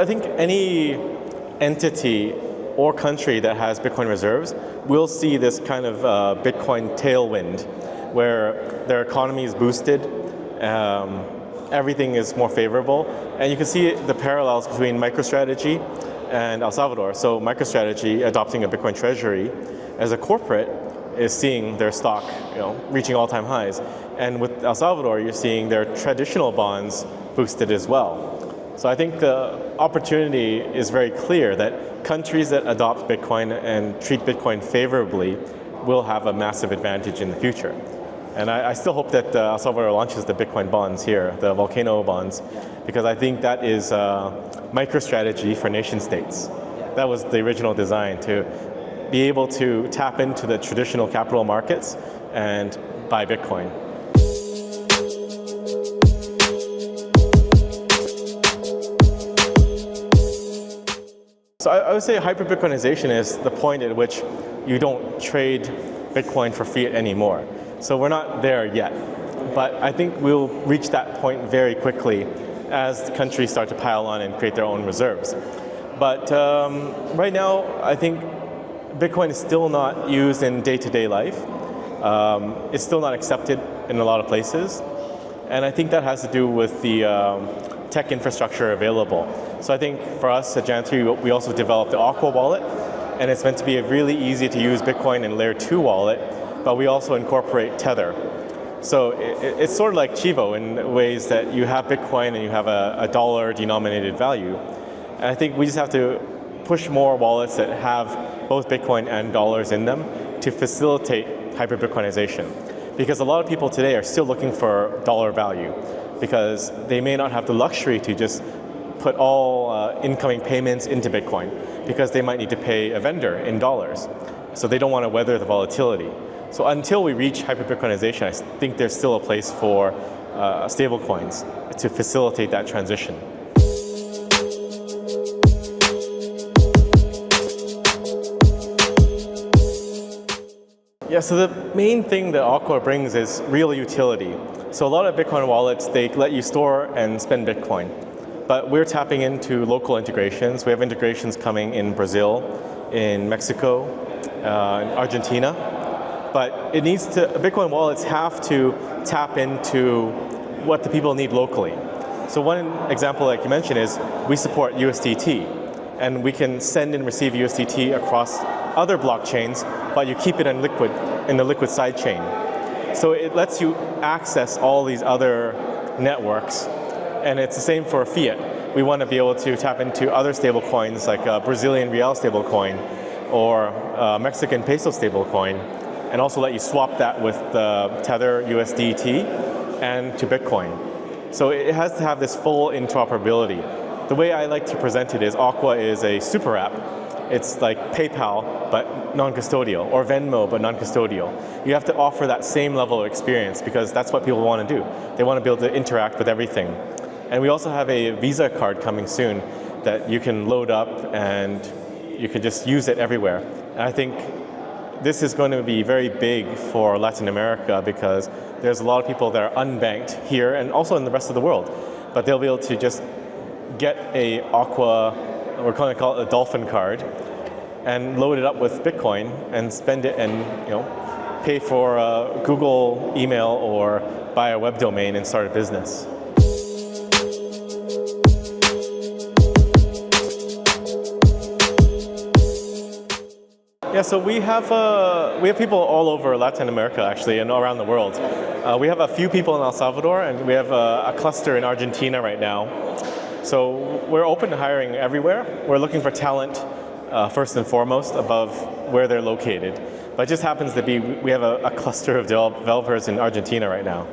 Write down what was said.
I think any entity or country that has Bitcoin reserves will see this kind of Bitcoin tailwind where their economy is boosted, everything is more favorable, and you can see the parallels between MicroStrategy and El Salvador. So MicroStrategy adopting a Bitcoin treasury as a corporate is seeing their stock reaching all-time highs. And with El Salvador, you're seeing their traditional bonds boosted as well. So I think the opportunity is very clear that countries that adopt Bitcoin and treat Bitcoin favorably will have a massive advantage in the future. And I still hope that El Salvador launches the Bitcoin bonds here, the volcano bonds, because I think that is MicroStrategy for nation states. That was the original design, to be able to tap into the traditional capital markets and buy Bitcoin. So I would say hyper-Bitcoinization is the point at which you don't trade Bitcoin for fiat anymore. So we're not there yet, but I think we'll reach that point very quickly as countries start to pile on and create their own reserves. But right now, I think Bitcoin is still not used in day-to-day life. It's still not accepted in a lot of places. And I think that has to do with the tech infrastructure available. So I think for us at JAN3, we also developed the Aqua wallet, and it's meant to be a really easy to use Bitcoin and layer 2 wallet, but we also incorporate Tether. So it's sort of like Chivo in ways that you have Bitcoin and you have a dollar denominated value. And I think we just have to push more wallets that have both Bitcoin and dollars in them to facilitate hyper-Bitcoinization. Because a lot of people today are still looking for dollar value because they may not have the luxury to just put all incoming payments into Bitcoin because they might need to pay a vendor in dollars. So they don't want to weather the volatility. So until we reach hyper-Bitcoinization, I think there's still a place for stablecoins to facilitate that transition. Yeah, so the main thing that Aqua brings is real utility. So a lot of Bitcoin wallets, they let you store and spend Bitcoin. But we're tapping into local integrations. We have integrations coming in Brazil, in Mexico, in Argentina. But Bitcoin wallets have to tap into what the people need locally. So one example, like you mentioned, is we support USDT. And we can send and receive USDT across other blockchains, but you keep it in the liquid sidechain. So it lets you access all these other networks. And it's the same for fiat. We want to be able to tap into other stable coins like Brazilian real stablecoin or Mexican peso stablecoin, and also let you swap that with the Tether USDT and to Bitcoin. So it has to have this full interoperability. The way I like to present it is Aqua is a super app. It's like PayPal, but non-custodial, or Venmo, but non-custodial. You have to offer that same level of experience because that's what people want to do. They want to be able to interact with everything. And we also have a Visa card coming soon that you can load up and you can just use it everywhere. And I think this is going to be very big for Latin America because there's a lot of people that are unbanked here and also in the rest of the world. But they'll be able to just get a Aqua, we're going to call it a Dolphin card, and load it up with Bitcoin and spend it and pay for a Google email or buy a web domain and start a business. Yeah, so we have people all over Latin America actually and around the world. We have a few people in El Salvador and we have a cluster in Argentina right now. So we're open to hiring everywhere. We're looking for talent first and foremost above where they're located. But it just happens to be we have a cluster of developers in Argentina right now.